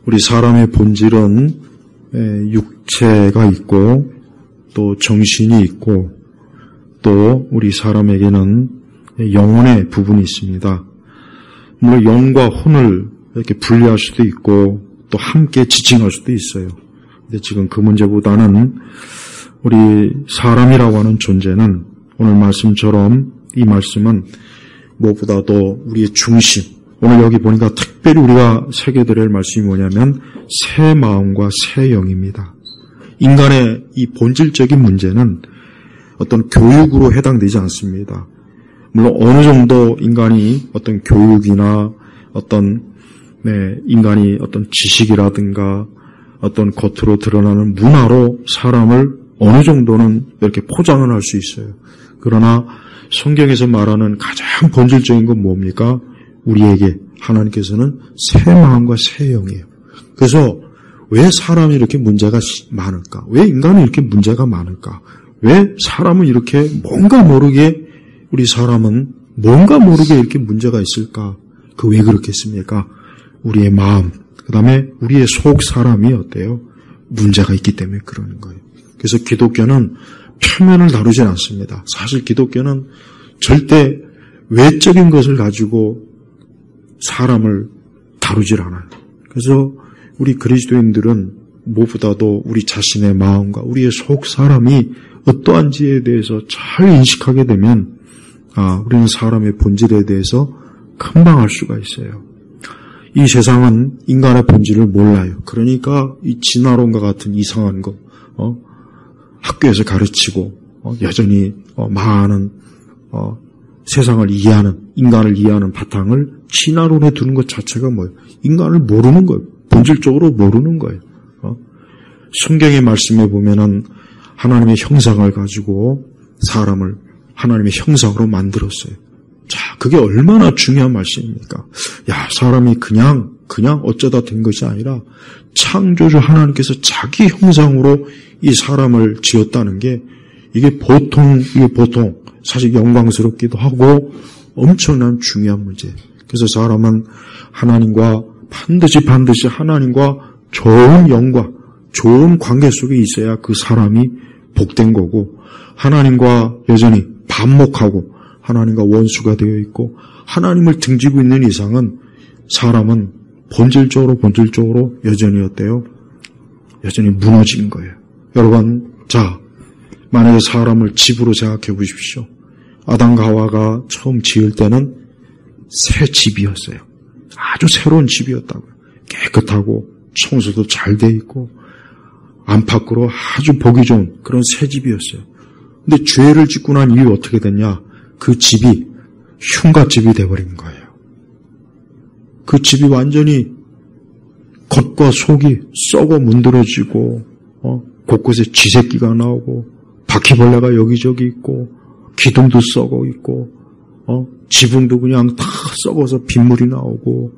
우리 사람의 본질은 육체가 있고 또 정신이 있고 또 우리 사람에게는 영혼의 부분이 있습니다. 물론 영과 혼을 이렇게 분리할 수도 있고 또 함께 지칭할 수도 있어요. 근데 지금 그 문제보다는 우리 사람이라고 하는 존재는 오늘 말씀처럼 이 말씀은 무엇보다도 우리의 중심, 오늘 여기 보니까 특별히 우리가 새겨드려야 할 말씀이 뭐냐면 새 마음과 새 영입니다. 인간의 이 본질적인 문제는 어떤 교육으로 해당되지 않습니다. 물론 어느 정도 인간이 어떤 교육이나 어떤 인간이 어떤 지식이라든가 어떤 겉으로 드러나는 문화로 사람을 어느 정도는 이렇게 포장을 할 수 있어요. 그러나 성경에서 말하는 가장 본질적인 건 뭡니까? 우리에게 하나님께서는 새 마음과 새 영이에요. 그래서 왜 사람이 이렇게 문제가 많을까? 왜 인간이 이렇게 문제가 많을까? 왜 사람은 이렇게 뭔가 모르게 우리 사람은 뭔가 모르게 이렇게 문제가 있을까? 그 왜 그렇겠습니까? 우리의 마음, 그 다음에 우리의 속 사람이 어때요? 문제가 있기 때문에 그러는 거예요. 그래서 기독교는 표면을 다루진 않습니다. 사실 기독교는 절대 외적인 것을 가지고 사람을 다루질 않아요. 그래서 우리 그리스도인들은 무엇보다도 우리 자신의 마음과 우리의 속 사람이 어떠한지에 대해서 잘 인식하게 되면 우리는 사람의 본질에 대해서 금방 알 수가 있어요. 이 세상은 인간의 본질을 몰라요. 그러니까 이 진화론과 같은 이상한 거 학교에서 가르치고 여전히 많은 세상을 이해하는, 인간을 이해하는 바탕을 진화론에 두는 것 자체가 뭐예요? 인간을 모르는 거예요. 본질적으로 모르는 거예요. 성경의 말씀에 보면은 하나님의 형상을 가지고 사람을 하나님의 형상으로 만들었어요. 자, 그게 얼마나 중요한 말씀입니까? 사람이 그냥 어쩌다 된 것이 아니라 창조주 하나님께서 자기 형상으로 이 사람을 지었다는 게 이게 보통 사실 영광스럽기도 하고 엄청난 중요한 문제. 그래서 사람은 하나님과 반드시 하나님과 좋은 영과 좋은 관계 속에 있어야 그 사람이 복된 거고, 하나님과 여전히 반목하고 하나님과 원수가 되어 있고 하나님을 등지고 있는 이상은 사람은 본질적으로 여전히 어때요? 여전히 무너진 거예요. 여러분, 자, 만약에 사람을 집으로 생각해 보십시오. 아담과 하와가 처음 지을 때는 새 집이었어요. 아주 새로운 집이었다고요. 깨끗하고 청소도 잘 돼 있고 안팎으로 아주 보기 좋은 그런 새 집이었어요. 근데 죄를 짓고 난 이후 어떻게 됐냐? 그 집이 흉가집이 돼버린 거예요. 그 집이 완전히 겉과 속이 썩어 문드러지고 곳곳에 쥐새끼가 나오고 바퀴벌레가 여기저기 있고 기둥도 썩어 있고 지붕도 그냥 다 썩어서 빗물이 나오고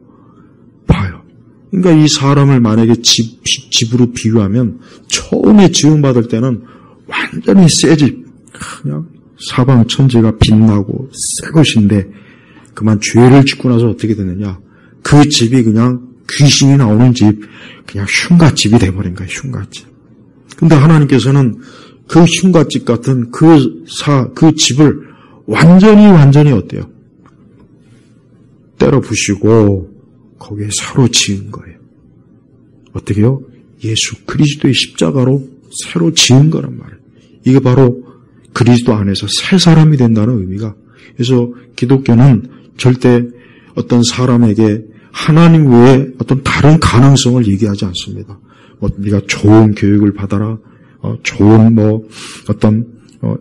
봐요. 그러니까 이 사람을 만약에 집으로 비유하면 처음에 지음받을 때는 완전히 새 집, 그냥 사방 천지가 빛나고 새 것인데 그만 죄를 짓고 나서 어떻게 됐느냐? 그 집이 그냥 귀신이 나오는 집, 그냥 흉가집이 돼버린 거예요. 흉가집. 근데 하나님께서는 그 흉가집 같은 그 집을 완전히 어때요? 때려 부시고 거기에 새로 지은 거예요. 어떻게요? 예수 그리스도의 십자가로 새로 지은 거란 말이에요. 이게 바로 그리스도 안에서 새 사람이 된다는 의미가. 그래서 기독교는 절대 어떤 사람에게 하나님 외에 어떤 다른 가능성을 얘기하지 않습니다. 네가 좋은 교육을 받아라, 좋은 어떤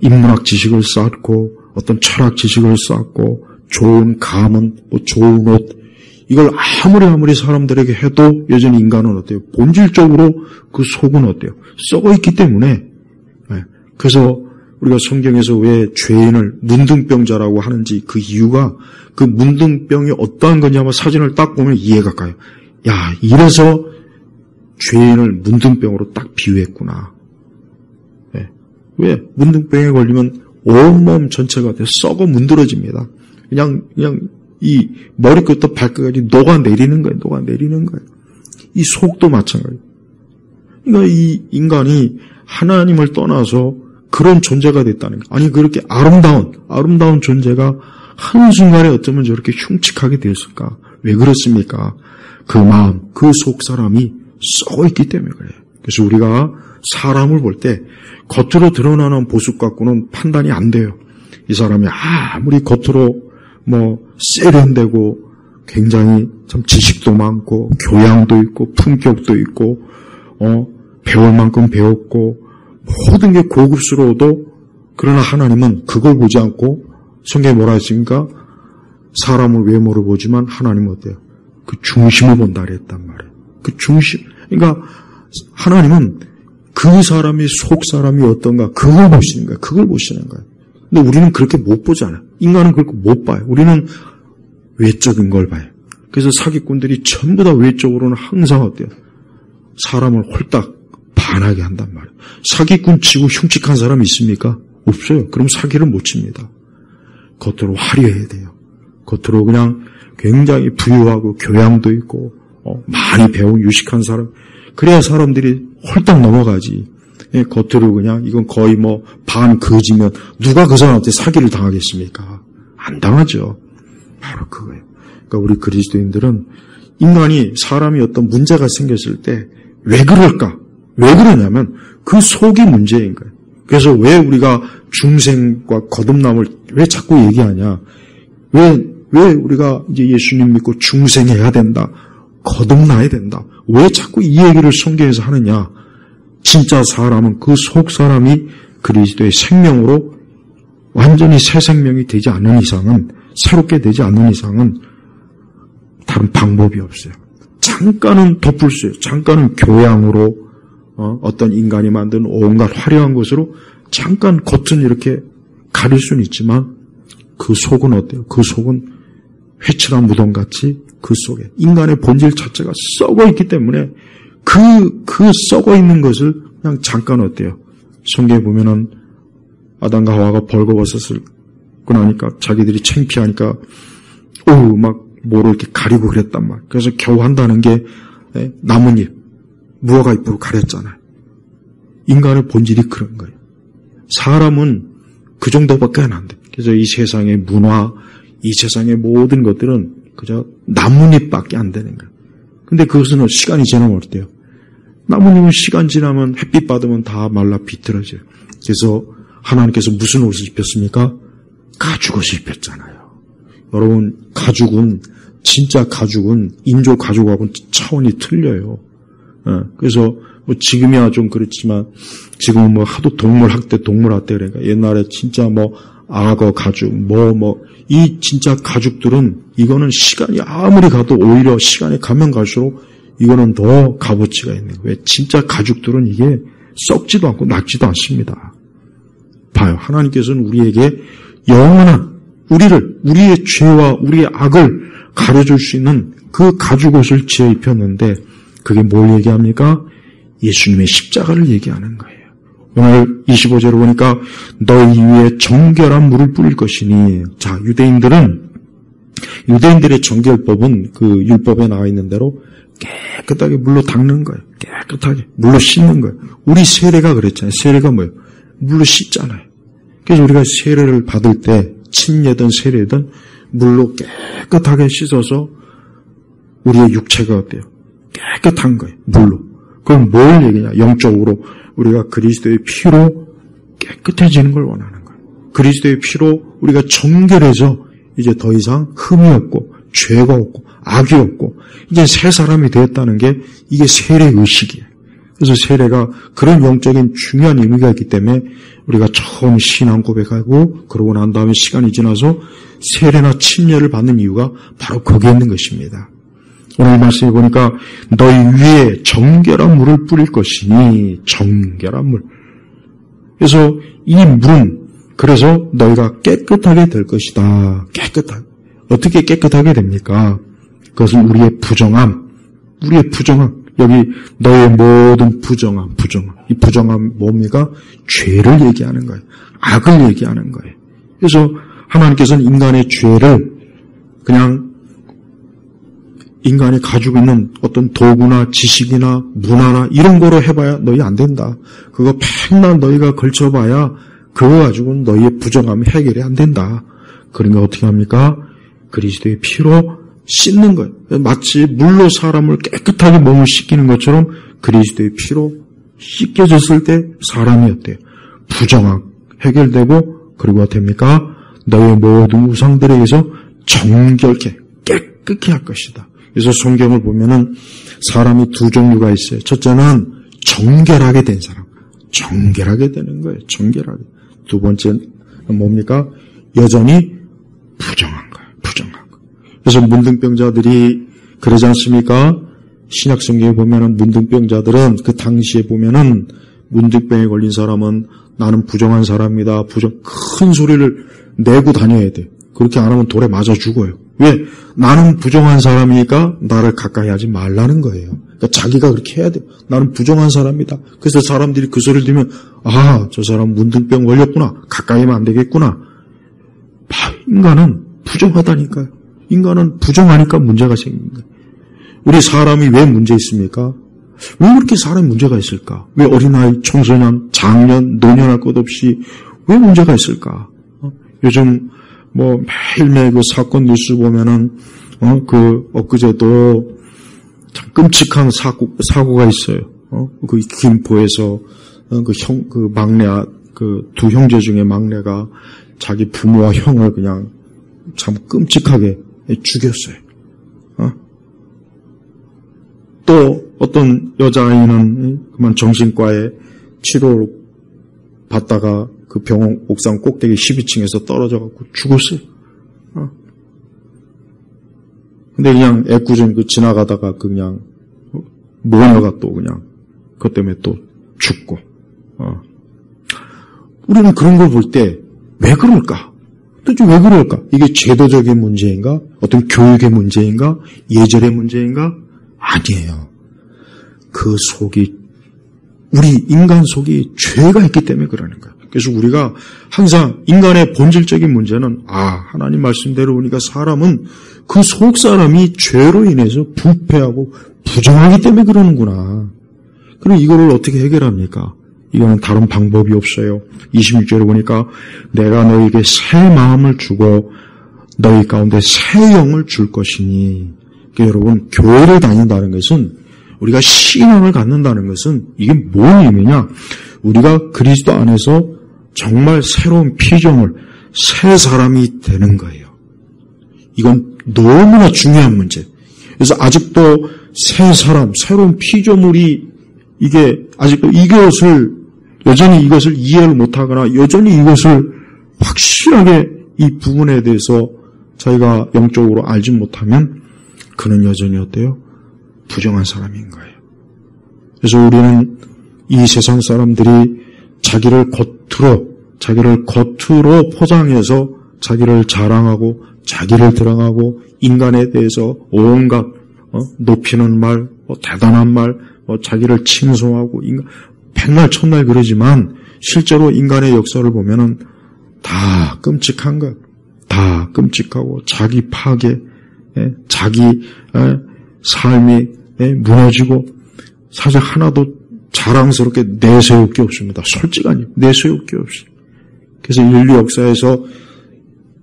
인문학 지식을 쌓고 어떤 철학 지식을 쌓고 좋은 가문, 좋은 옷, 이걸 아무리 사람들에게 해도 여전히 인간은 어때요? 본질적으로 그 속은 어때요? 썩어 있기 때문에. 그래서 우리가 성경에서 왜 죄인을 문둥병자라고 하는지 그 이유가 그 문둥병이 어떠한 거냐면 사진을 딱 보면 이해가 가요. 이래서 죄인을 문둥병으로 딱 비유했구나. 왜? 문둥병에 걸리면 온몸 전체가 썩어 문드러집니다. 그냥 이 머리끝부터 발끝까지 녹아내리는 거예요. 이 속도 마찬가지예요. 그러니까 이 인간이 하나님을 떠나서 그런 존재가 됐다는 거. 아니 그렇게 아름다운 존재가 한순간에 어쩌면 저렇게 흉측하게 되었을까? 왜 그렇습니까? 그 마음, 그 속 사람이 썩어 있기 때문에 그래요. 그래서 우리가 사람을 볼 때 겉으로 드러나는 모습 갖고는 판단이 안 돼요. 이 사람이 아무리 겉으로 세련되고 굉장히 참 지식도 많고 교양도 있고 품격도 있고 배울 만큼 배웠고 모든 게 고급스러워도 그러나 하나님은 그걸 보지 않고 성경에 뭐라 했습니까? 사람을 외모를 보지만 하나님은 어때요? 그 중심을 본다 그랬단 말이에요. 그 중심. 그러니까 하나님은 그 사람이 속 사람이 어떤가 그걸 보시는 거예요. 그걸 보시는 거예요. 근데 우리는 그렇게 못 보잖아요. 인간은 그렇게 못 봐요. 우리는 외적인 걸 봐요. 그래서 사기꾼들이 전부 다 외적으로는 항상 어때요? 사람을 홀딱 반하게 한단 말이에요. 사기꾼 치고 흉측한 사람이 있습니까? 없어요. 그럼 사기를 못 칩니다. 겉으로 화려해야 돼요. 겉으로 그냥 굉장히 부유하고 교양도 있고 많이 배운 유식한 사람. 그래야 사람들이 홀딱 넘어가지. 겉으로 그냥 이건 거의 반 거지면 누가 그 사람한테 사기를 당하겠습니까? 안 당하죠. 바로 그거예요. 그러니까 우리 그리스도인들은 인간이 사람이 어떤 문제가 생겼을 때 왜 그럴까? 왜 그러냐면 그 속이 문제인 거예요. 그래서 왜 우리가 중생과 거듭남을 왜 자꾸 얘기하냐? 왜 우리가 이제 예수님 믿고 중생해야 된다? 거듭나야 된다? 왜 자꾸 이 얘기를 성경에서 하느냐? 진짜 사람은 그 속 사람이 그리스도의 생명으로 완전히 새 생명이 되지 않는 이상은, 새롭게 되지 않는 이상은 다른 방법이 없어요. 잠깐은 덮을 수 있어요. 잠깐은 교양으로 어떤 인간이 만든 온갖 화려한 것으로 잠깐 겉은 이렇게 가릴 수는 있지만 그 속은 어때요? 그 속은 회칠한 무덤같이 그 속에 인간의 본질 자체가 썩어 있기 때문에 그 썩어 있는 것을 그냥 잠깐 어때요? 성경에 보면은 아담과 하와가 벌거벗었을 고 나니까 자기들이 창피하니까 막 뭐로 이렇게 가리고 그랬단 말이에요. 그래서 겨우 한다는 게 나뭇잎, 무화과 잎으로 가렸잖아요. 인간의 본질이 그런 거예요. 사람은 그 정도밖에 안 돼. 그래서 이 세상의 문화, 이 세상의 모든 것들은 그저 나뭇잎밖에 안 되는 거예요. 근데 그것은 시간이 지나면 어때요? 나뭇잎은 시간 지나면 햇빛 받으면 다 말라 비틀어져요. 그래서 하나님께서 무슨 옷을 입혔습니까? 가죽옷을 입혔잖아요. 여러분, 진짜 가죽은 인조 가죽하고는 차원이 틀려요. 그래서 지금이야 좀 그렇지만 지금은 하도 동물학대 그러니까 옛날에 진짜 악어 가죽 이 진짜 가죽들은 이거는 시간이 아무리 가도 오히려 시간이 가면 갈수록 이거는 더 값어치가 있는 거예요. 왜? 진짜 가죽들은 이게 썩지도 않고 낡지도 않습니다. 봐요. 하나님께서는 우리에게 영원한 우리의 죄와 우리의 악을 가려줄 수 있는 그 가죽옷을 지어 입혔는데 그게 뭘 얘기합니까? 예수님의 십자가를 얘기하는 거예요. 오늘 25절을 보니까 너희 위에 정결한 물을 뿌릴 것이니 자, 유대인들의 정결법은 그 율법에 나와 있는 대로 깨끗하게 물로 닦는 거예요. 깨끗하게 물로 씻는 거예요. 우리 세례가 그랬잖아요. 세례가 뭐예요? 물로 씻잖아요. 그래서 우리가 세례를 받을 때 침례든 세례든 물로 깨끗하게 씻어서 우리의 육체가 어때요? 깨끗한 거예요. 물로. 그럼 뭘 얘기냐? 영적으로 우리가 그리스도의 피로 깨끗해지는 걸 원하는 거예요. 그리스도의 피로 우리가 정결해서 이제 더 이상 흠이 없고 죄가 없고 악이 없고 이제 새 사람이 되었다는 게 이게 세례 의식이에요. 그래서 세례가 그런 영적인 중요한 의미가 있기 때문에 우리가 처음 신앙 고백하고 그러고 난 다음에 시간이 지나서 세례나 침례를 받는 이유가 바로 거기에 있는 것입니다. 오늘 말씀에 보니까 너희 위에 정결한 물을 뿌릴 것이니 정결한 물. 그래서 이 물은 그래서 너희가 깨끗하게 될 것이다. 깨끗하게. 어떻게 깨끗하게 됩니까? 그것은 우리의 부정함. 여기 너의 모든 부정함. 이 부정함 뭡니까? 죄를 얘기하는 거예요. 악을 얘기하는 거예요. 그래서 하나님께서는 인간의 죄를 그냥 인간이 가지고 있는 어떤 도구나 지식이나 문화나 이런 거로 해봐야 너희 안 된다. 그거 맨날 너희가 걸쳐봐야 그거 가지고는 너희의 부정함이 해결이 안 된다. 그러니까 어떻게 합니까? 그리스도의 피로 씻는 거예요. 마치 물로 사람을 깨끗하게 몸을 씻기는 것처럼 그리스도의 피로 씻겨졌을 때 사람이 어때요? 부정함 해결되고, 그리고 어떻습니까? 너의 모든 우상들에게서 정결케 깨끗게 할 것이다. 그래서 성경을 보면은 사람이 두 종류가 있어요. 첫째는 정결하게 된 사람. 정결하게 되는 거예요. 정결하게. 두 번째는 뭡니까? 여전히 부정한 거예요. 부정한 거. 그래서 문둥병자들이 그러지 않습니까? 신약 성경에 보면은 문둥병자들은 그 당시에 보면은 문둥병에 걸린 사람은 나는 부정한 사람이다. 큰 소리를 내고 다녀야 돼. 그렇게 안 하면 돌에 맞아 죽어요. 왜? 나는 부정한 사람이니까 나를 가까이 하지 말라는 거예요. 그러니까 자기가 그렇게 해야 돼요. 나는 부정한 사람이다. 그래서 사람들이 그 소리를 들으면 저 사람 문둥병 걸렸구나. 가까이 하면 안 되겠구나. 인간은 부정하다니까요. 인간은 부정하니까 문제가 생긴 거예요. 우리 사람이 왜 문제 있습니까? 왜 그렇게 사람이 문제가 있을까? 왜 어린아이, 청소년, 장년, 노년할 것 없이 왜 문제가 있을까? 요즘 매일매일 그 사건 뉴스 보면은 엊그제도 참 끔찍한 사고가 있어요. 그 김포에서 그 막내 두 형제 중에 막내가 자기 부모와 형을 그냥 참 끔찍하게 죽였어요. 또 어떤 여자아이는 그만 정신과에 치료를 받다가 그 병원 옥상 꼭대기 12층에서 떨어져갖고 죽었어요. 근데 그냥 애꿎은 지나가다가 그냥 모녀가 또 그냥 그것 때문에 또 죽고. 우리는 그런 걸 볼 때 왜 그럴까? 도대체 왜 그럴까? 이게 제도적인 문제인가? 어떤 교육의 문제인가? 예절의 문제인가? 아니에요. 그 속이, 우리 인간 속이 죄가 있기 때문에 그러는 거예요. 그래서 우리가 항상 인간의 본질적인 문제는 하나님 말씀대로 우리가 사람은 그 속 사람이 죄로 인해서 부패하고 부정하기 때문에 그러는구나. 그럼 이거를 어떻게 해결합니까? 이거는 다른 방법이 없어요. 26절에 보니까 내가 너에게 새 마음을 주고 너희 가운데 새 영을 줄 것이니. 그러니까 여러분, 교회를 다닌다는 것은, 우리가 신앙을 갖는다는 것은 이게 뭔 의미냐? 우리가 그리스도 안에서 정말 새로운 피조물, 새 사람이 되는 거예요. 이건 너무나 중요한 문제. 그래서 아직도 새 사람, 새로운 피조물이 이게 아직도 여전히 이것을 이해를 못하거나 여전히 이것을 확실하게 이 부분에 대해서 자기가 영적으로 알지 못하면 그는 여전히 어때요? 부정한 사람인 거예요. 그래서 우리는 이 세상 사람들이 자기를 겉으로 포장해서 자기를 자랑하고 자기를 드러나고 인간에 대해서 온갖 높이는 말, 대단한 말, 자기를 칭송하고 백날 천날 그러지만 실제로 인간의 역사를 보면은 다 끔찍한 것, 다 끔찍하고 자기 파괴, 자기 삶이 무너지고 사실 하나도 자랑스럽게 내세울 게 없습니다. 솔직하니 내세울 게 없어요. 그래서 인류 역사에서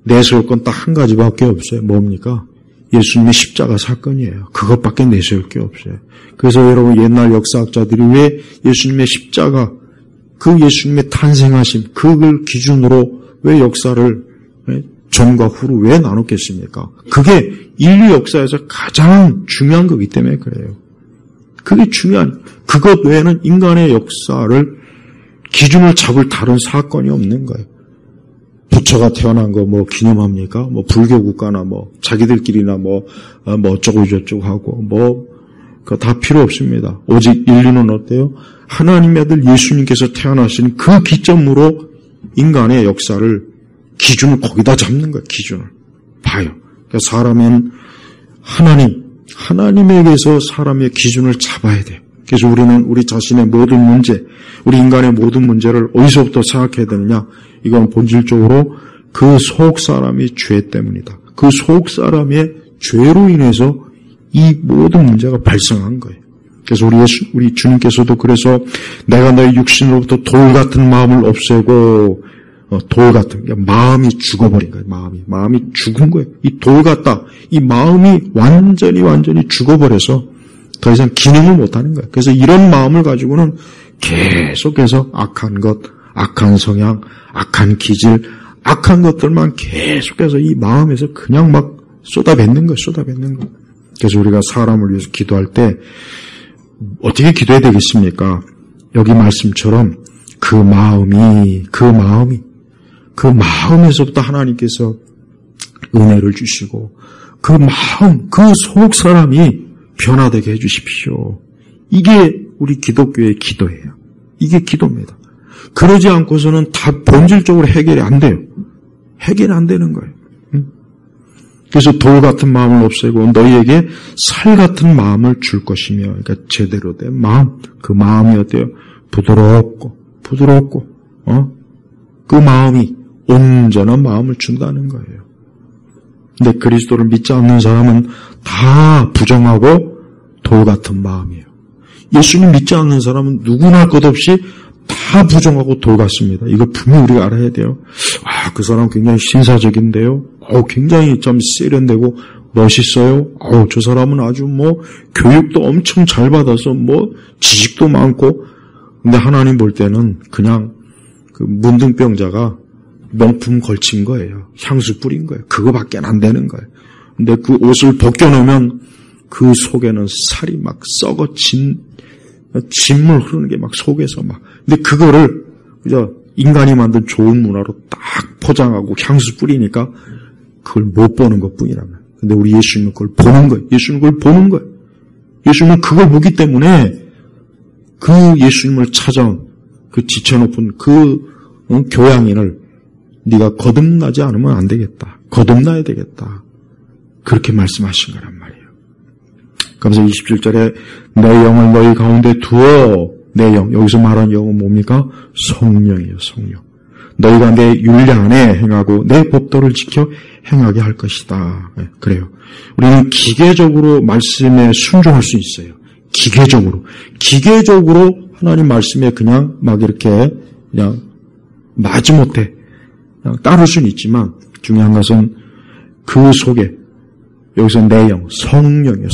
내세울 건 딱 한 가지밖에 없어요. 뭡니까? 예수님의 십자가 사건이에요. 그것밖에 내세울 게 없어요. 그래서 여러분 옛날 역사학자들이 왜 예수님의 십자가, 그 예수님의 탄생하심, 그걸 기준으로 왜 역사를 전과 후로 왜 나눴겠습니까? 그게 인류 역사에서 가장 중요한 거기 때문에 그래요. 그게 중요한, 그것 외에는 인간의 역사를 기준을 잡을 다른 사건이 없는 거예요. 부처가 태어난 거 기념합니까? 불교 국가나 자기들끼리나 어쩌고 저쩌고 하고 그거 다 필요 없습니다. 오직 인류는 어때요? 하나님의 아들 예수님께서 태어나신 그 기점으로 인간의 역사를 기준을 거기다 잡는 거예요. 기준을 봐요. 그러니까 사람은 하나님에게서 사람의 기준을 잡아야 돼요. 그래서 우리는 우리 자신의 모든 문제, 우리 인간의 모든 문제를 어디서부터 생각해야 되느냐? 이건 본질적으로 그 속 사람이 죄 때문이다. 그 속 사람의 죄로 인해서 이 모든 문제가 발생한 거예요. 그래서 우리 주님께서도 그래서 내가 너의 육신으로부터 돌 같은 마음을 없애고 돌 같은 마음이 죽어버린 거예요. 마음이 죽은 거예요. 이 돌 같다. 이 마음이 완전히 죽어버려서 더 이상 기능을 못하는 거예요. 그래서 이런 마음을 가지고는 계속해서 악한 것, 악한 성향, 악한 기질, 악한 것들만 계속해서 이 마음에서 그냥 막 쏟아뱉는 거예요. 그래서 우리가 사람을 위해서 기도할 때 어떻게 기도해야 되겠습니까? 여기 말씀처럼 그 마음에서부터 하나님께서 은혜를 주시고 그 마음, 그 속 사람이 변화되게 해주십시오. 이게 우리 기독교의 기도예요. 이게 기도입니다. 그러지 않고서는 다 본질적으로 해결이 안 돼요. 해결이 안 되는 거예요. 그래서 돌 같은 마음을 없애고 너희에게 살 같은 마음을 줄 것이며, 그러니까 제대로 된 마음, 그 마음이 어때요? 부드럽고, 그 마음이 온전한 마음을 준다는 거예요. 근데 그리스도를 믿지 않는 사람은 다 부정하고 돌 같은 마음이에요. 예수님 믿지 않는 사람은 누구나 할 것 없이 다 부정하고 돌 같습니다. 이거 분명히 우리가 알아야 돼요. 그 사람 굉장히 신사적인데요. 굉장히 좀 세련되고 멋있어요. 저 사람은 아주 교육도 엄청 잘 받아서 지식도 많고. 근데 하나님 볼 때는 그냥 그 문둥병자가 명품 걸친 거예요. 향수 뿌린 거예요. 그거밖에 안 되는 거예요. 근데 그 옷을 벗겨놓으면 그 속에는 살이 막 썩어 진물 흐르는 게 막 속에서 막. 근데 그거를 인간이 만든 좋은 문화로 딱 포장하고 향수 뿌리니까 그걸 못 보는 것 뿐이라면. 근데 우리 예수님은 그걸 보는 거예요. 예수님은 그걸 보기 때문에 그 예수님을 찾아온 그 지쳐놓은 그 교양인을 네가 거듭나지 않으면 안 되겠다. 거듭나야 되겠다. 그렇게 말씀하신 거란 말이에요. 그래서 27절에 내 영을 너희 가운데 두어. 내 영, 여기서 말하는 영은 뭡니까? 성령이에요. 성령. 너희가 내 율례 안에 행하고 내 법도를 지켜 행하게 할 것이다. 네, 그래요. 우리는 기계적으로 말씀에 순종할 수 있어요. 기계적으로 하나님 말씀에 그냥 막 이렇게 그냥 마지못해 그냥 따를 수는 있지만 중요한 것은 그 속에 여기서 내 영, 성령이에요.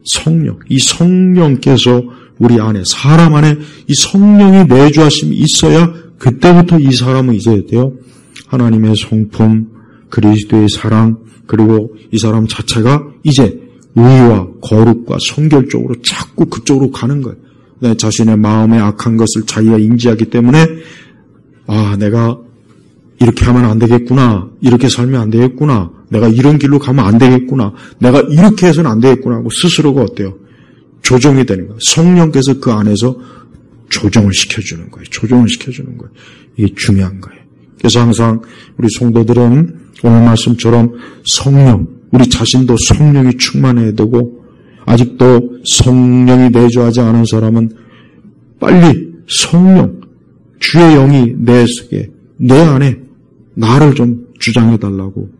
성령. 이 성령께서 우리 안에, 사람 안에 이 성령의 내주하심이 있어야 그때부터 이 사람은 이제 돼요. 하나님의 성품, 그리스도의 사랑, 그리고 이 사람 자체가 이제 의와 거룩과 성결 쪽으로 자꾸 그쪽으로 가는 거예요. 내 자신의 마음에 악한 것을 자기가 인지하기 때문에 내가 이렇게 하면 안 되겠구나. 이렇게 살면 안 되겠구나. 내가 이런 길로 가면 안 되겠구나. 내가 이렇게 해서는 안 되겠구나 하고 스스로가 어때요? 조정이 되는 거예요. 성령께서 그 안에서 조정을 시켜주는 거예요. 이게 중요한 거예요. 그래서 항상 우리 성도들은 오늘 말씀처럼 성령, 우리 자신도 성령이 충만해야 되고 아직도 성령이 내주하지 않은 사람은 빨리 성령, 주의 영이 내 속에, 내 안에 나를 좀 주장해달라고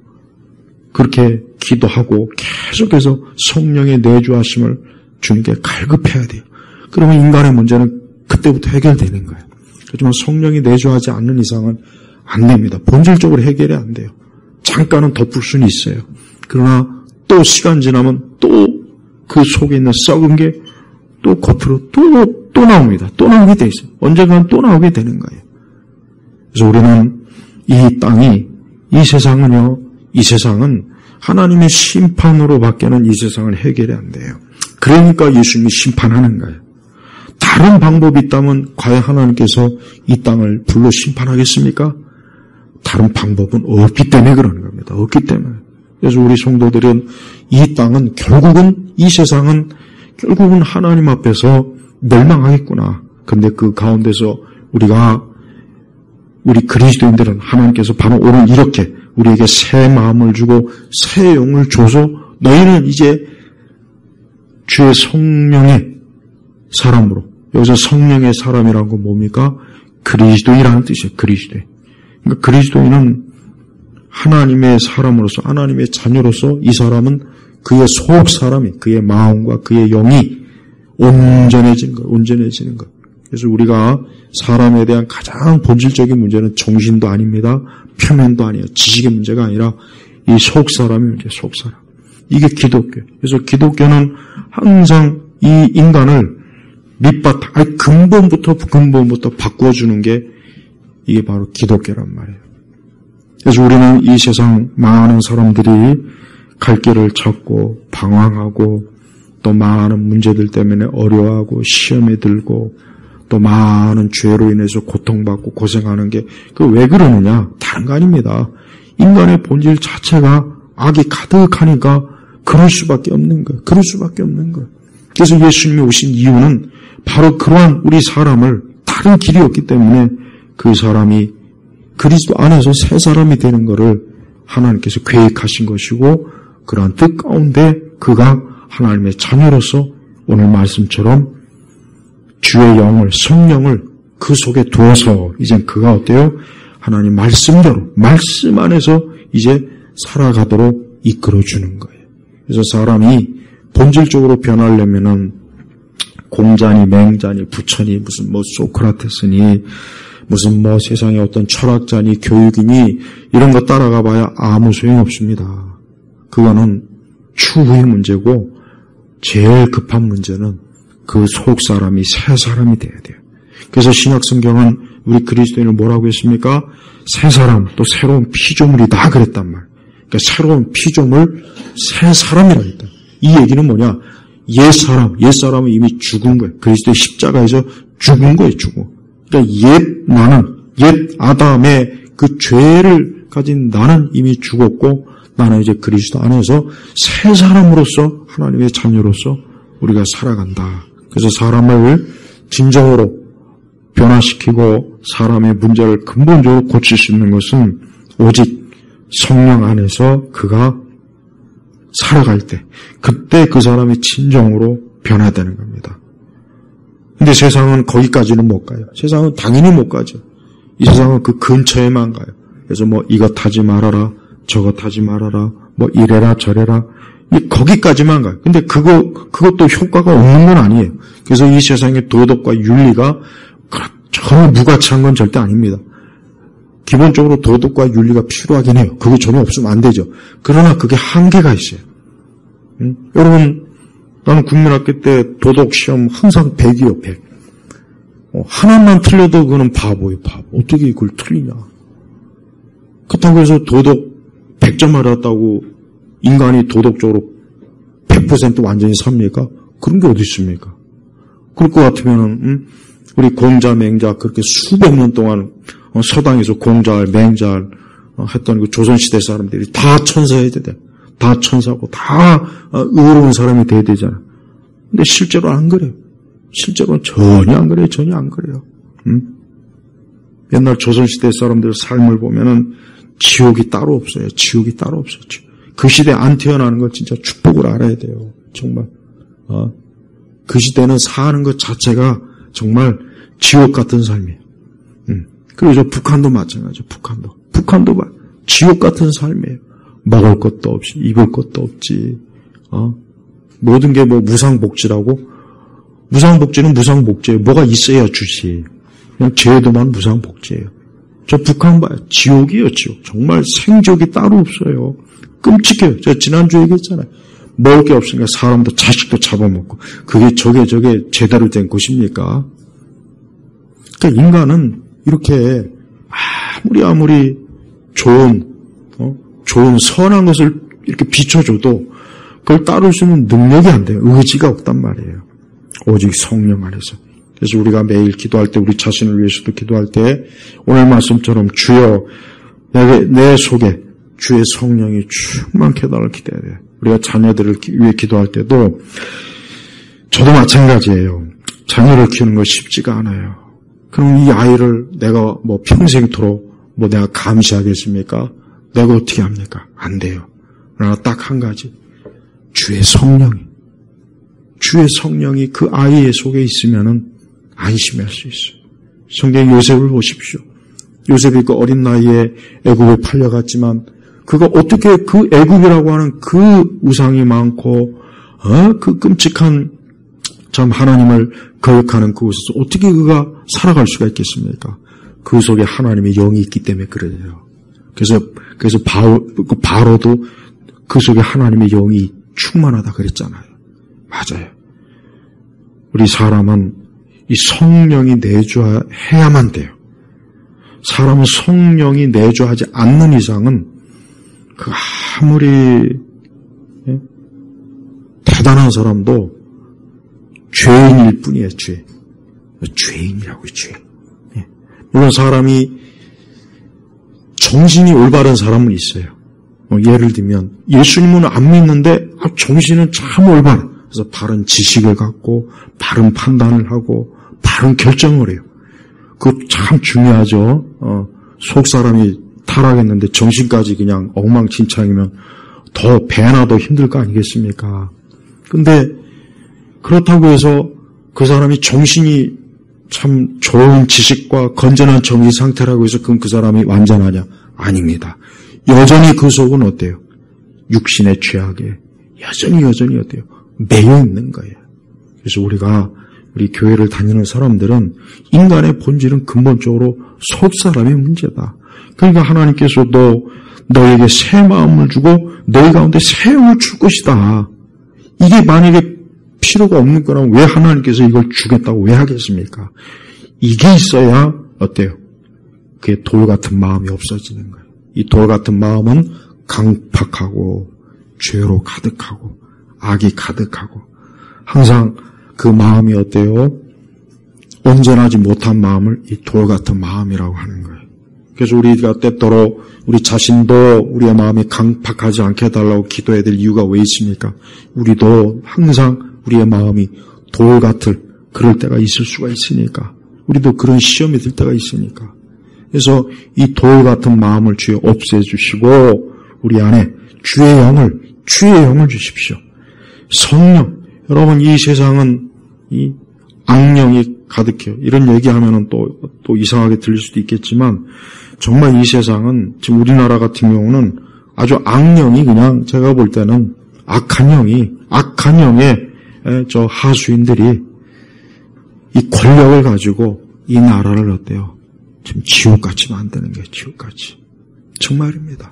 그렇게 기도하고 계속해서 성령의 내주하심을 주님께 갈급해야 돼요. 그러면 인간의 문제는 그때부터 해결되는 거예요. 하지만 성령이 내주하지 않는 이상은 안 됩니다. 본질적으로 해결이 안 돼요. 잠깐은 덮을 수는 있어요. 그러나 또 시간 지나면 또 그 속에 있는 썩은 게 또 겉으로 또 나옵니다. 또 나오게 돼 있어요. 언젠가는 또 나오게 되는 거예요. 그래서 우리는 이 땅이, 이 세상은 하나님의 심판으로 밖에는 이 세상을 해결이 안 돼요. 그러니까 예수님이 심판하는 거예요. 다른 방법이 있다면 과연 하나님께서 이 땅을 불로 심판하겠습니까? 다른 방법은 없기 때문에 그러는 겁니다. 없기 때문에. 그래서 우리 성도들은 이 땅은 이 세상은 결국은 하나님 앞에서 멸망하겠구나. 근데 그 가운데서 우리 그리스도인들은 하나님께서 바로 오늘 이렇게 우리에게 새 마음을 주고 새 영을 줘서 너희는 이제 주의 성령의 사람으로, 여기서 성령의 사람이라는 건 뭡니까? 그리스도인이라는 뜻이에요. 그리스도인. 그러니까 그리스도인은 하나님의 사람으로서, 하나님의 자녀로서 이 사람은 그의 속 사람이, 그의 마음과 그의 영이 온전해지는 것, 온전해지는 것. 그래서 우리가 사람에 대한 가장 본질적인 문제는 정신도 아닙니다. 표면도 아니에요. 지식의 문제가 아니라 이 속 사람이 문제, 속 사람. 이게 기독교. 그래서 기독교는 항상 이 인간을 근본부터 바꿔주는 게 이게 바로 기독교란 말이에요. 그래서 우리는 이 세상 많은 사람들이 갈 길을 찾고 방황하고 또 많은 문제들 때문에 어려워하고 시험에 들고 또 많은 죄로 인해서 고통받고 고생하는 게 왜 그러느냐? 다른 거 아닙니다. 인간의 본질 자체가 악이 가득하니까 그럴 수밖에 없는 거예요. 그럴 수밖에 없는 거예요. 그래서 예수님이 오신 이유는 바로 그러한 우리 사람을 다른 길이 없기 때문에 그 사람이 그리스도 안에서 새 사람이 되는 것을 하나님께서 계획하신 것이고 그러한 뜻 가운데 그가 하나님의 자녀로서 오늘 말씀처럼 주의 영을, 성령을 그 속에 두어서 이제 그가 어때요? 하나님 말씀대로, 말씀 안에서 이제 살아가도록 이끌어주는 거예요. 그래서 사람이 본질적으로 변하려면은 공자니, 맹자니, 부처니, 무슨 소크라테스니, 무슨 세상의 어떤 철학자니, 교육이니, 이런 거 따라가 봐야 아무 소용 없습니다. 그거는 추후의 문제고, 제일 급한 문제는 그 속 사람이 새 사람이 돼야 돼요. 그래서 신약 성경은 우리 그리스도인을 뭐라고 했습니까? 새 사람, 또 새로운 피조물이다 그랬단 말이에요. 그러니까 새로운 피조물, 새 사람이라 했다. 이 얘기는 뭐냐? 옛사람은 이미 죽은 거예요. 그리스도의 십자가에서 죽은 거예요, 죽어. 그러니까 옛 아담의 그 죄를 가진 나는 이미 죽었고, 나는 이제 그리스도 안에서 새 사람으로서, 하나님의 자녀로서 우리가 살아간다. 그래서 사람을 진정으로 변화시키고 사람의 문제를 근본적으로 고칠 수 있는 것은 오직 성령 안에서 그가 살아갈 때, 그때 그 사람이 진정으로 변화되는 겁니다. 근데 세상은 거기까지는 못 가요. 세상은 당연히 못 가죠. 이 세상은 그 근처에만 가요. 그래서 이것 하지 말아라, 저것 하지 말아라, 이래라 저래라, 거기까지만 가요. 근데 그것도 효과가 없는 건 아니에요. 그래서 이 세상의 도덕과 윤리가 전혀 무가치한 건 절대 아닙니다. 기본적으로 도덕과 윤리가 필요하긴 해요. 그게 전혀 없으면 안 되죠. 그러나 그게 한계가 있어요. 여러분, 나는 국민학교 때 도덕 시험 항상 100이요, 100. 하나만 틀려도 그거는 바보예요, 바보. 어떻게 이걸 틀리냐. 그렇다고 해서 도덕 100점 맞았다고 인간이 도덕적으로 100% 완전히 삽니까? 그런 게 어디 있습니까? 그럴 것 같으면은, 우리 공자, 맹자, 그렇게 수백 년 동안 서당에서 공자할, 맹자할 했던 그 조선시대 사람들이 다 천사해야 돼. 다 천사고, 다 의로운 사람이 돼야 되잖아. 근데 실제로 안 그래요. 실제로는 전혀 안 그래요. 전혀 안 그래요. 옛날 조선시대 사람들 삶을 보면은 지옥이 따로 없어요. 지옥이 따로 없었죠. 그 시대에 안 태어나는 건 진짜 축복을 알아야 돼요. 정말. 그 시대는 사는 것 자체가 정말 지옥 같은 삶이에요. 그리고 저 북한도 마찬가지죠. 북한도 지옥 같은 삶이에요. 먹을 것도 없이, 입을 것도 없지. 모든 게 무상복지라고? 무상복지는 무상복지예요. 뭐가 있어야 주지. 그냥 제도만 무상복지예요. 저 북한 봐요. 지옥이에요, 지옥. 정말 생지옥이 따로 없어요. 끔찍해요. 제가 지난주에 얘기했잖아요. 먹을 게 없으니까 사람도 자식도 잡아먹고. 그게 저게 제대로 된 곳입니까? 그러니까 인간은 이렇게 아무리 좋은 선한 것을 이렇게 비춰줘도 그걸 따를 수 있는 능력이 안 돼요. 의지가 없단 말이에요. 오직 성령 안에서. 그래서 우리가 매일 기도할 때, 우리 자신을 위해서도 기도할 때 오늘 말씀처럼 주여 내 속에 주의 성령이 충만케 해달라고 기도해야 돼요. 우리가 자녀들을 위해 기도할 때도 저도 마찬가지예요. 자녀를 키우는 거 쉽지가 않아요. 그럼 이 아이를 내가 평생토록 내가 감시하겠습니까? 내가 어떻게 합니까? 안 돼요. 그러나 딱 한 가지. 주의 성령이 그 아이의 속에 있으면은 안심할 수 있어요. 성경 요셉을 보십시오. 요셉이 그 어린 나이에 애굽에 팔려갔지만 그가 어떻게 그 애굽이라고 하는 그 우상이 많고 그 끔찍한 참 하나님을 거역하는 그곳에서 어떻게 그가 살아갈 수가 있겠습니까? 그 속에 하나님의 영이 있기 때문에 그래요. 그래서 바로도 그 속에 하나님의 영이 충만하다 그랬잖아요. 맞아요. 우리 사람은 이 성령이 내주해야만 돼요. 사람은 성령이 내주하지 않는 이상은 그 아무리 대단한 사람도 죄인일 뿐이에요. 죄인이라고요. 죄. 물론 사람이 정신이 올바른 사람은 있어요. 예를 들면 예수님은 안 믿는데 정신은 참 올바른. 그래서 바른 지식을 갖고 바른 판단을 하고 바른 결정을 해요. 그거 참 중요하죠. 속 사람이 타락했는데 정신까지 그냥 엉망진창이면 더 배나 더 힘들 거 아니겠습니까? 근데 그렇다고 해서 그 사람이 정신이 참 좋은 지식과 건전한 정신 상태라고 해서 그럼 그 사람이 완전하냐? 아닙니다. 여전히 그 속은 어때요? 육신의 죄악에 여전히 어때요? 매여 있는 거예요. 그래서 우리 교회를 다니는 사람들은 인간의 본질은 근본적으로 속 사람의 문제다. 그러니까 하나님께서도 너에게 새 마음을 주고 너희 가운데 새 영을 줄 것이다. 이게 만약에 필요가 없는 거라면 왜 하나님께서 이걸 주겠다고 왜 하겠습니까? 이게 있어야 어때요? 그게 돌 같은 마음이 없어지는 거예요. 이 돌 같은 마음은 강팍하고 죄로 가득하고 악이 가득하고 항상 그 마음이 어때요? 온전하지 못한 마음을 이 돌 같은 마음이라고 하는 거예요. 그래서 우리가 때때로 우리 자신도 우리의 마음이 강팍하지 않게 해달라고 기도해야 될 이유가 왜 있습니까? 우리도 항상 우리의 마음이 돌 같을 그럴 때가 있을 수가 있으니까 우리도 그런 시험이 들 때가 있으니까 그래서 이 돌 같은 마음을 주여 없애주시고 우리 안에 주의 영을 주십시오. 성령, 여러분 이 세상은 이 악령이 가득해요. 이런 얘기하면은 또 이상하게 들릴 수도 있겠지만 정말 이 세상은 지금 우리나라 같은 경우는 아주 악령이 그냥 제가 볼 때는 악한 영의 저 하수인들이 이 권력을 가지고 이 나라를 어때요? 지금 지옥같이 만드는 게 지옥같이. 정말입니다.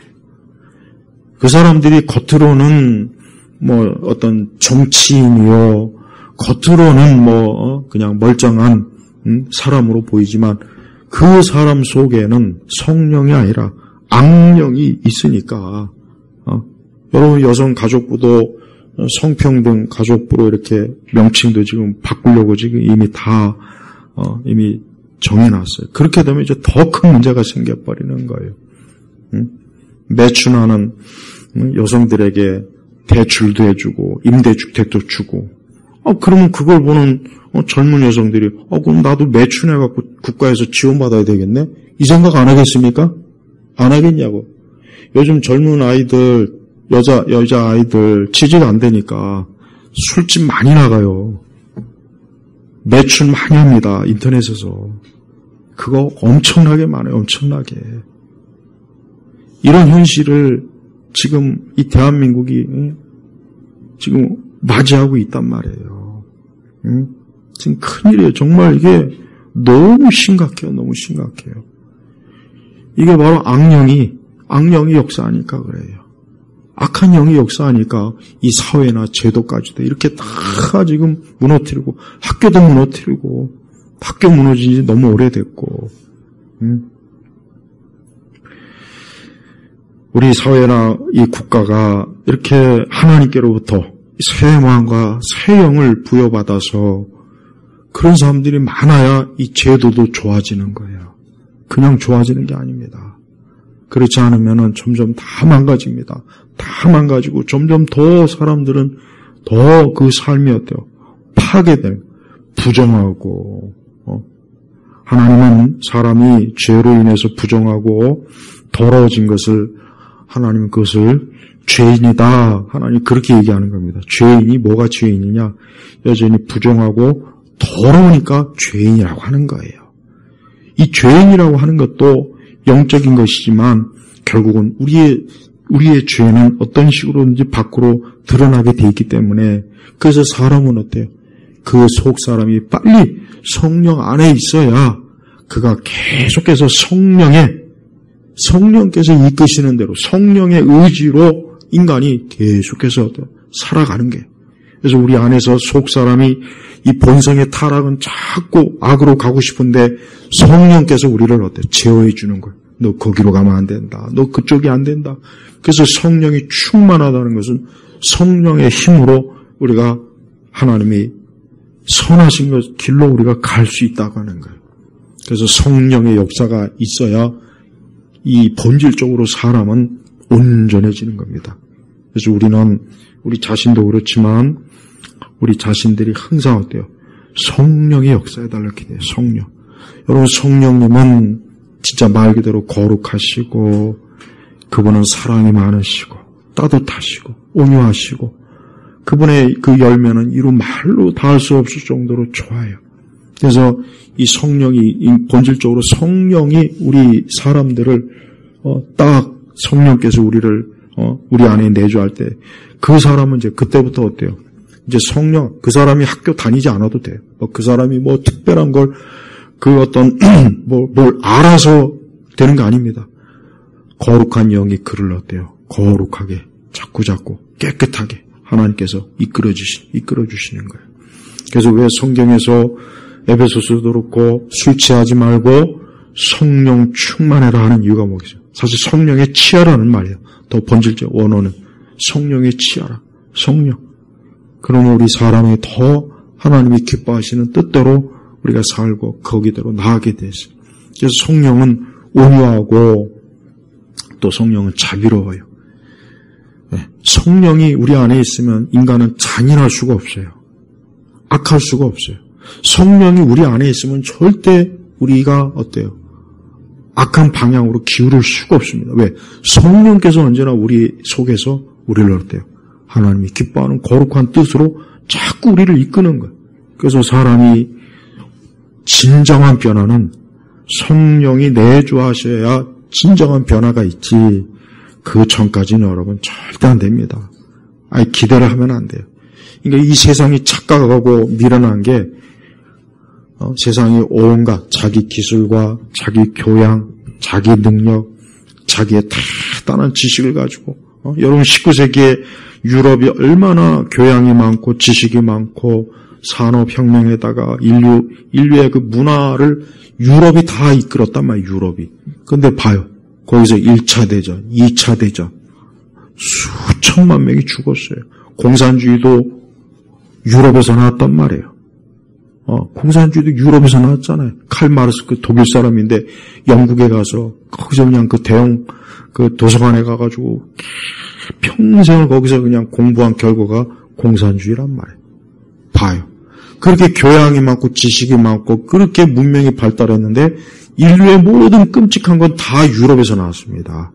그 사람들이 겉으로는 뭐 어떤 정치인이요, 겉으로는 그냥 멀쩡한 사람으로 보이지만 그 사람 속에는 성령이 아니라 악령이 있으니까 여러분 여성 가족부도 성평등 가족부로 이렇게 명칭도 지금 바꾸려고 지금 이미 다 이미 정해놨어요. 그렇게 되면 이제 더 큰 문제가 생겨버리는 거예요. 매춘하는 여성들에게 대출도 해주고 임대주택도 주고 그러면 그걸 보는 젊은 여성들이 그럼 나도 매춘해갖고 국가에서 지원받아야 되겠네? 이 생각 안 하겠습니까? 안 하겠냐고. 요즘 젊은 아이들 여자 아이들 취직 안 되니까 술집 많이 나가요. 매출 많이 합니다. 인터넷에서. 그거 엄청나게 많아요. 엄청나게. 이런 현실을 지금 이 대한민국이 지금 맞이하고 있단 말이에요. 지금 큰일이에요. 정말 이게 너무 심각해요. 너무 심각해요. 이게 바로 악령이 역사하니까 그래요. 악한 영이 역사하니까 이 사회나 제도까지도 이렇게 다 지금 무너뜨리고 학교도 무너뜨리고 학교 무너진 지 너무 오래됐고 우리 사회나 이 국가가 이렇게 하나님께로부터 새 마음과 새 영을 부여받아서 그런 사람들이 많아야 이 제도도 좋아지는 거예요. 그냥 좋아지는 게 아닙니다. 그렇지 않으면 점점 다 망가집니다. 다 망가지고 점점 더 사람들은 더 그 삶이 어때요? 파괴되는, 부정하고 하나님은 사람이 죄로 인해서 부정하고 더러워진 것을 하나님은 그것을 죄인이다. 하나님 그렇게 얘기하는 겁니다. 죄인이 뭐가 죄인이냐? 여전히 부정하고 더러우니까 죄인이라고 하는 거예요. 이 죄인이라고 하는 것도 영적인 것이지만 결국은 우리의 우리의 죄는 어떤 식으로든지 밖으로 드러나게 돼 있기 때문에 그래서 사람은 어때요? 그 속 사람이 빨리 성령 안에 있어야 그가 계속해서 성령께서 이끄시는 대로 성령의 의지로 인간이 계속해서 살아가는 게. 그래서 우리 안에서 속 사람이 이 본성의 타락은 자꾸 악으로 가고 싶은데 성령께서 우리를 제어해 주는 거예요. 너 거기로 가면 안 된다. 너 그쪽이 안 된다. 그래서 성령이 충만하다는 것은 성령의 힘으로 우리가 하나님이 선하신 것 길로 우리가 갈 수 있다고 하는 거예요. 그래서 성령의 역사가 있어야 이 본질적으로 사람은 온전해지는 겁니다. 그래서 우리는 우리 자신도 그렇지만 우리 자신들이 항상 어때요? 성령의 역사에 달렸게 돼요. 성령. 여러분 성령님은 진짜 말 그대로 거룩하시고 그분은 사랑이 많으시고 따뜻하시고 온유하시고 그분의 그 열매는 이루 말로 닿을 수 없을 정도로 좋아요. 그래서 이 성령이 본질적으로 성령이 우리 사람들을 딱 성령께서 우리를 우리 안에 내주할 때 그 사람은 이제 그때부터 어때요? 이제 성령 그 사람이 학교 다니지 않아도 돼요. 그 사람이 뭐 특별한 걸 그 어떤 뭘 알아서 되는 거 아닙니다. 거룩한 영이 그를 어때요? 거룩하게 자꾸 깨끗하게 하나님께서 이끌어 주시는 거예요. 그래서 왜 성경에서 에베소서도 그렇고 술 취하지 말고 성령 충만해라 하는 이유가 뭐겠어요? 사실 성령의 치하라는 말이에요. 더 본질적 원어는 성령의 치하라. 성령. 그러면 우리 사람이 더 하나님이 기뻐하시는 뜻대로 우리가 살고 거기대로 나아가게 되죠. 그래서 성령은 온유하고 또 성령은 자비로워요. 성령이 우리 안에 있으면 인간은 잔인할 수가 없어요. 악할 수가 없어요. 성령이 우리 안에 있으면 절대 우리가 어때요? 악한 방향으로 기울일 수가 없습니다. 왜? 성령께서 언제나 우리 속에서 우리를 어때요? 하나님이 기뻐하는 거룩한 뜻으로 자꾸 우리를 이끄는 거예요. 그래서 사람이 진정한 변화는 성령이 내주하셔야 진정한 변화가 있지 그 전까지는 여러분 절대 안 됩니다. 아니 기대를 하면 안 돼요. 그러니까 이 세상이 착각하고 미련한 게 세상이 온갖 자기 기술과 자기 교양, 자기 능력, 자기의 대단한 지식을 가지고 여러분 19세기에 유럽이 얼마나 교양이 많고 지식이 많고 산업혁명에다가 인류의 그 문화를 유럽이 다 이끌었단 말이에요. 유럽이. 근데 봐요. 거기서 1차 대전, 2차 대전 수천만 명이 죽었어요. 공산주의도 유럽에서 나왔단 말이에요. 공산주의도 유럽에서 나왔잖아요. 칼 마르스 그 독일 사람인데 영국에 가서 거기서 그냥 그 대형 그 도서관에 가가지고 평생을 거기서 그냥 공부한 결과가 공산주의란 말이에요. 봐요. 그렇게 교양이 많고 지식이 많고 그렇게 문명이 발달했는데 인류의 모든 끔찍한 건 다 유럽에서 나왔습니다.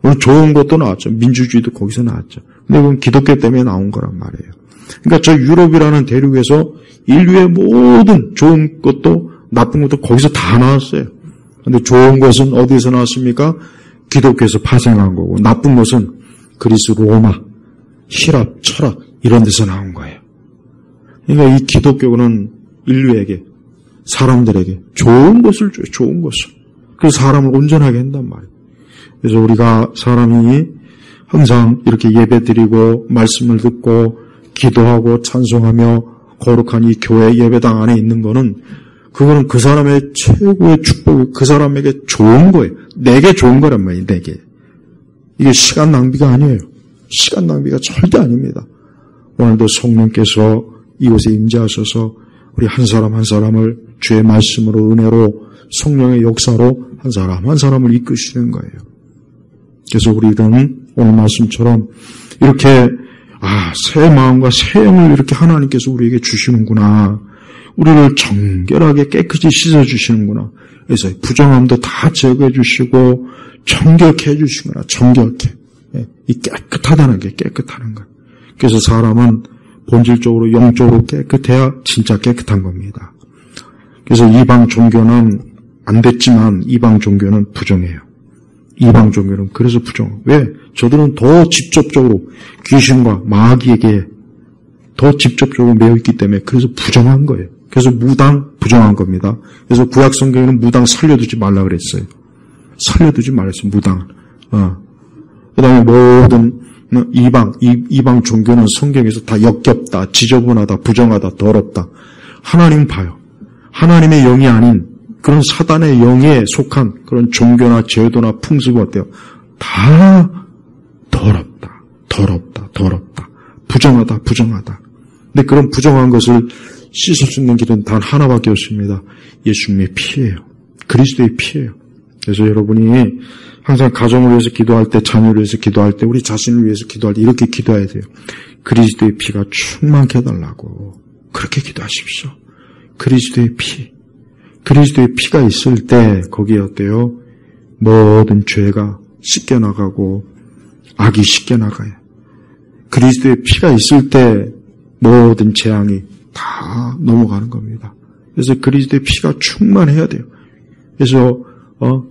물론 좋은 것도 나왔죠. 민주주의도 거기서 나왔죠. 근데 그건 기독교 때문에 나온 거란 말이에요. 그러니까 저 유럽이라는 대륙에서 인류의 모든 좋은 것도 나쁜 것도 거기서 다 나왔어요. 근데 좋은 것은 어디에서 나왔습니까? 기독교에서 파생한 거고 나쁜 것은 그리스, 로마,希腊, 철학 이런 데서 나온 거예요. 그러니까 이 기독교는 인류에게 사람들에게 좋은 것을 줘요. 좋은 것을. 그래서 사람을 온전하게 한단 말이에요. 그래서 우리가 사람이 항상 이렇게 예배드리고 말씀을 듣고 기도하고 찬송하며 거룩한 이 교회 예배당 안에 있는 거는 그거는 그 사람의 최고의 축복이 그 사람에게 좋은 거예요. 내게 좋은 거란 말이에요. 내게. 이게 시간 낭비가 아니에요. 시간 낭비가 절대 아닙니다. 오늘도 성령께서 이곳에 임재하셔서 우리 한 사람 한 사람을 주의 말씀으로 은혜로 성령의 역사로 한 사람 한 사람을 이끄시는 거예요. 그래서 우리는 오늘 말씀처럼 이렇게 새 마음과 새 영을 이렇게 하나님께서 우리에게 주시는구나. 우리를 정결하게 깨끗이 씻어주시는구나. 그래서 부정함도 다 제거해 주시고 정결케 해주시구나. 정결케. 이 깨끗하다는 게 깨끗하는 거예요. 그래서 사람은 본질적으로 영적으로 깨끗해야 진짜 깨끗한 겁니다. 그래서 이방 종교는 안 됐지만 이방 종교는 부정해요. 이방 종교는 그래서 부정하고. 왜? 저들은 더 직접적으로 귀신과 마귀에게 더 직접적으로 매여 있기 때문에 그래서 부정한 거예요. 그래서 무당 부정한 겁니다. 그래서 구약 성경에는 무당 살려두지 말라 그랬어요. 살려두지 말랬어요. 무당. 그다음에 모든 이방 종교는 성경에서 다 역겹다, 지저분하다, 부정하다, 더럽다. 하나님 봐요. 하나님의 영이 아닌 그런 사단의 영에 속한 그런 종교나 제도나 풍습이 어때요? 다 더럽다, 더럽다, 더럽다. 부정하다, 부정하다. 근데 그런 부정한 것을 씻을 수 있는 길은 단 하나밖에 없습니다. 예수님의 피예요. 그리스도의 피예요. 그래서 여러분이 항상 가정을 위해서 기도할 때, 자녀를 위해서 기도할 때, 우리 자신을 위해서 기도할 때 이렇게 기도해야 돼요. 그리스도의 피가 충만케 해달라고. 그렇게 기도하십시오. 그리스도의 피. 그리스도의 피가 있을 때 거기에 어때요? 모든 죄가 씻겨나가고 악이 씻겨나가요. 그리스도의 피가 있을 때 모든 재앙이 다 넘어가는 겁니다. 그래서 그리스도의 피가 충만해야 돼요. 그래서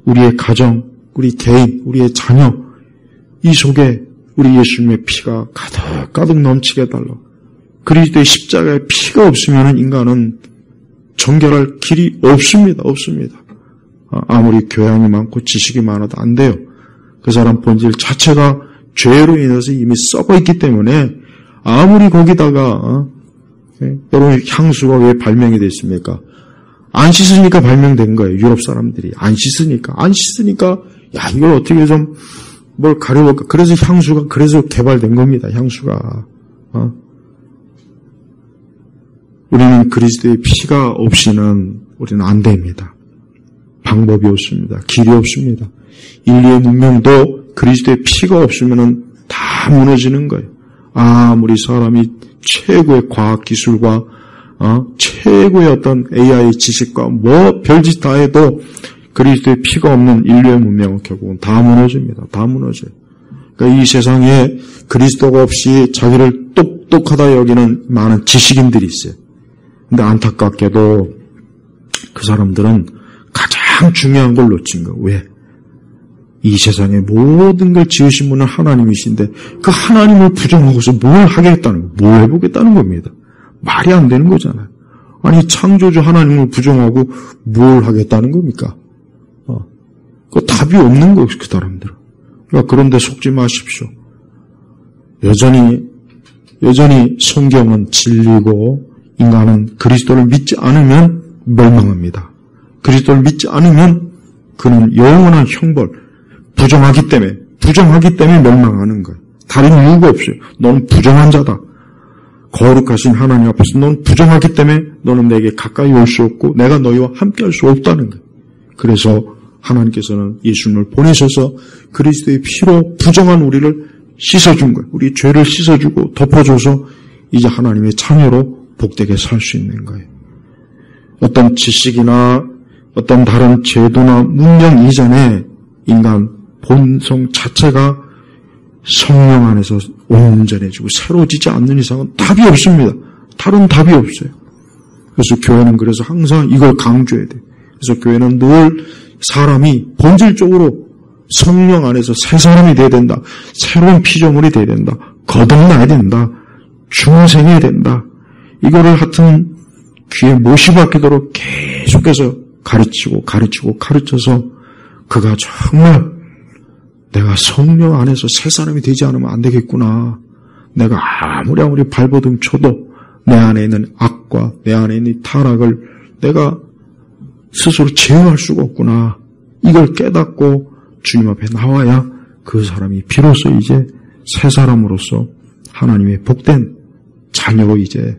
우리의 가정, 우리 개인, 우리의 자녀 이 속에 우리 예수님의 피가 가득 넘치게 해달라. 그리스도의 십자가의 피가 없으면 인간은 정결할 길이 없습니다. 없습니다. 아무리 교양이 많고 지식이 많아도 안 돼요. 그 사람 본질 자체가 죄로 인해서 이미 썩어 있기 때문에 아무리 거기다가 여러분 향수가 왜 발명이 됐습니까? 안 씻으니까 발명된 거예요. 유럽 사람들이 안 씻으니까 야 이걸 어떻게 좀 뭘 가려볼까? 그래서 향수가 그래서 개발된 겁니다. 향수가 우리는 그리스도의 피가 없이는 우리는 안 됩니다. 방법이 없습니다. 길이 없습니다. 인류의 문명도 그리스도의 피가 없으면은 다 무너지는 거예요. 아무리 사람이 최고의 과학 기술과 최고의 어떤 AI 지식과 뭐 별짓 다 해도 그리스도의 피가 없는 인류의 문명은 결국은 다 무너집니다. 다 무너져요. 그러니까 이 세상에 그리스도가 없이 자기를 똑똑하다 여기는 많은 지식인들이 있어요. 근데 안타깝게도 그 사람들은 가장 중요한 걸 놓친 거예요. 왜? 이 세상에 모든 걸 지으신 분은 하나님이신데 그 하나님을 부정하고서 뭘 하겠다는 거예요? 뭘 해보겠다는 겁니다. 말이 안 되는 거잖아요. 아니 창조주 하나님을 부정하고 뭘 하겠다는 겁니까? 그 답이 없는 거예요. 그 사람들은. 그러니까 그런데 속지 마십시오. 여전히 성경은 진리고 인간은 그리스도를 믿지 않으면 멸망합니다. 그리스도를 믿지 않으면 그는 영원한 형벌, 부정하기 때문에 멸망하는 거예요. 다른 이유가 없어요. 너는 부정한 자다. 거룩하신 하나님 앞에서 너는 부정하기 때문에 너는 내게 가까이 올 수 없고 내가 너희와 함께 할 수 없다는 거예요. 그래서 하나님께서는 예수님을 보내셔서 그리스도의 피로 부정한 우리를 씻어준 거예요. 우리 죄를 씻어주고 덮어줘서 이제 하나님의 자녀로 복되게 살 수 있는 거예요. 어떤 지식이나 어떤 다른 제도나 문명 이전에 인간 본성 자체가 성령 안에서 온전해지고 새로워지지 않는 이상은 답이 없습니다. 다른 답이 없어요. 그래서 교회는 그래서 항상 이걸 강조해야 돼요. 그래서 교회는 늘 사람이 본질적으로 성령 안에서 새 사람이 돼야 된다. 새로운 피조물이 돼야 된다. 거듭나야 된다. 중생해야 된다. 이거를 하여튼 귀에 못이 박히도록 계속해서 가르쳐서 그가 정말 내가 성령 안에서 새 사람이 되지 않으면 안 되겠구나. 내가 아무리 발버둥 쳐도 내 안에 있는 악과 내 안에 있는 타락을 내가 스스로 제어할 수가 없구나. 이걸 깨닫고 주님 앞에 나와야 그 사람이 비로소 이제 새 사람으로서 하나님의 복된 자녀로 이제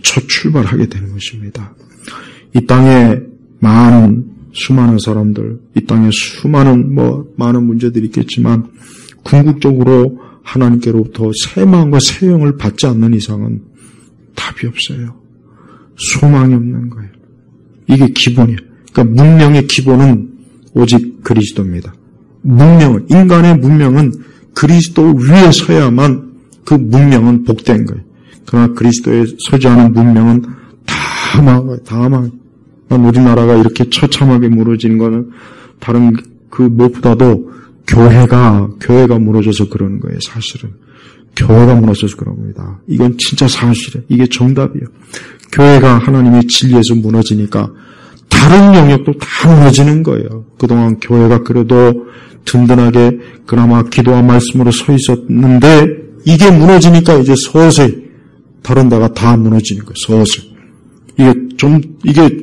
첫 출발하게 되는 것입니다. 이 땅에 수많은 사람들, 이 땅에 많은 문제들이 있겠지만 궁극적으로 하나님께로부터 새 마음과 새 영을 받지 않는 이상은 답이 없어요. 소망이 없는 거예요. 이게 기본이에요. 그러니까 문명의 기본은 오직 그리스도입니다. 인간의 문명은 그리스도 위에 서야만 그 문명은 복된 거예요. 그러나 그리스도에 서지 않은 문명은 다 망해요. 우리나라가 이렇게 처참하게 무너지는 거는 다른 그 무엇보다도 교회가 무너져서 그러는 거예요, 사실은. 교회가 무너져서 그런 겁니다. 이건 진짜 사실이에요. 이게 정답이에요. 교회가 하나님의 진리에서 무너지니까 다른 영역도 다 무너지는 거예요. 그동안 교회가 그래도 든든하게 그나마 기도와 말씀으로 서 있었는데 이게 무너지니까 이제 서서히 다른 데가 다 무너지는 거예요. 서서히.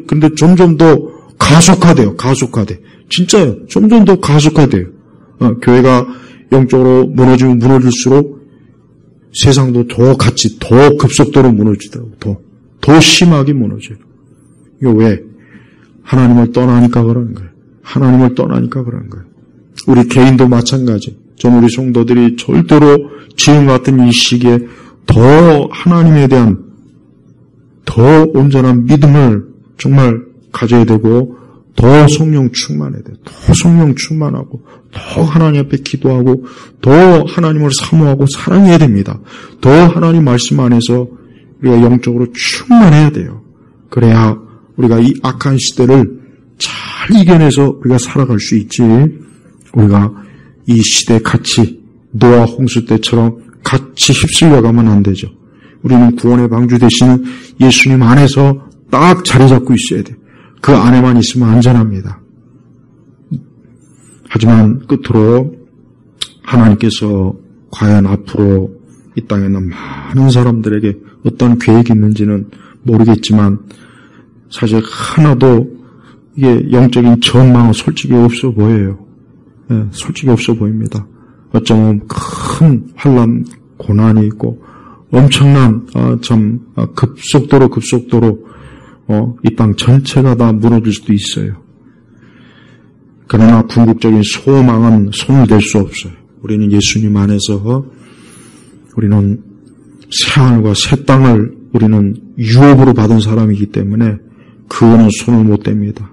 근데 점점 더 가속화돼요. 진짜요. 점점 더 가속화돼요. 교회가 영적으로 무너지면 무너질수록 세상도 더 급속도로 무너지더라고요. 더 심하게 무너져요. 이거 왜? 하나님을 떠나니까 그러는 거예요. 우리 개인도 마찬가지. 전 우리 성도들이 절대로 지금 같은 이 시기에 더 하나님에 대한 더 온전한 믿음을 정말 가져야 되고 더 성령 충만해야 돼요. 더 성령 충만하고 더 하나님 앞에 기도하고 더 하나님을 사모하고 사랑해야 됩니다. 더 하나님 말씀 안에서 우리가 영적으로 충만해야 돼요. 그래야 우리가 이 악한 시대를 잘 이겨내서 우리가 살아갈 수 있지. 우리가 이 시대에 같이 노아 홍수 때처럼 같이 휩쓸려 가면 안 되죠. 우리는 구원의 방주 되시는 예수님 안에서 딱 자리 잡고 있어야 돼요. 그 안에만 있으면 안전합니다. 하지만 끝으로 하나님께서 과연 앞으로 이 땅에는 많은 사람들에게 어떤 계획이 있는지는 모르겠지만 사실 하나도 이게 영적인 전망은 솔직히 없어 보여요. 솔직히 없어 보입니다. 어쩌면 큰 환난, 고난이 있고 엄청난 급속도로 이 땅 전체가 다 무너질 수도 있어요. 그러나 궁극적인 소망은 손을 댈 수 없어요. 우리는 예수님 안에서 우리는 새하늘과 새 땅을 우리는 유업으로 받은 사람이기 때문에 그거는 손을 못 댑니다.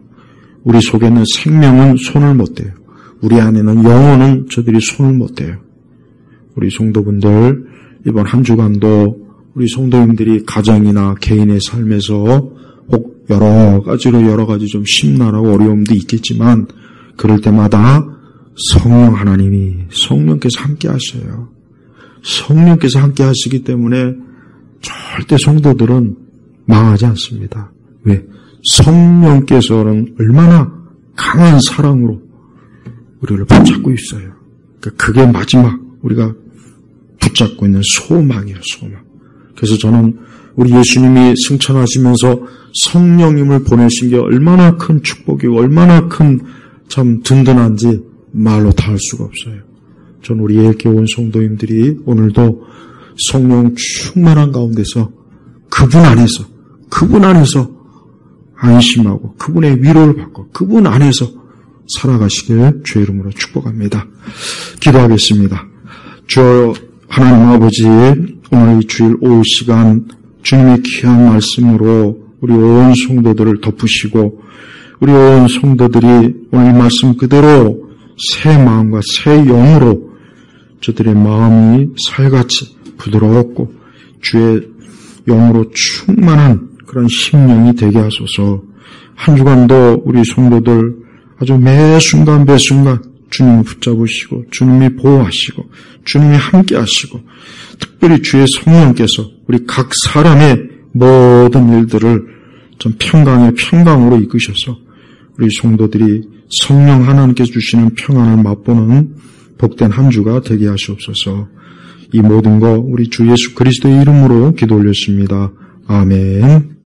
우리 속에 있는 생명은 손을 못 대요. 우리 안에는 영혼은 저들이 손을 못 대요. 우리 성도분들 이번 한 주간도 우리 성도님들이 가정이나 개인의 삶에서 혹 여러 가지 좀 심란하고 어려움도 있겠지만 그럴 때마다 성령께서 함께 하셔요. 성령께서 함께 하시기 때문에 절대 성도들은 망하지 않습니다. 왜? 성령께서는 얼마나 강한 사랑으로 우리를 붙잡고 있어요. 그러니까 그게 마지막 우리가 붙잡고 있는 소망이에요, 소망. 그래서 저는 우리 예수님이 승천하시면서 성령님을 보내신 게 얼마나 큰 축복이고 얼마나 큰 참 든든한지 말로 다 할 수가 없어요. 전 우리 예일교회 온 성도님들이 오늘도 성령 충만한 가운데서 그분 안에서 안심하고 그분의 위로를 받고 그분 안에서 살아가시길 주의 이름으로 축복합니다. 기도하겠습니다. 주여 하나님 아버지, 오늘 이 주일 오후 시간 주님의 귀한 말씀으로 우리 온 성도들을 덮으시고 우리 온 성도들이 오늘 말씀 그대로 새 마음과 새 영으로 저들의 마음이 살같이 부드럽고 주의 영으로 충만한 그런 심령이 되게 하소서. 한 주간도 우리 성도들 아주 매 순간 주님을 붙잡으시고 주님이 보호하시고 주님이 함께 하시고 특별히 주의 성령께서 우리 각 사람의 모든 일들을 좀 평강으로 이끄셔서 우리 성도들이 성령 하나님께서 주시는 평안을 맛보는 복된 한 주가 되게 하시옵소서. 이 모든 거 우리 주 예수 그리스도의 이름으로 기도 올렸습니다. 아멘.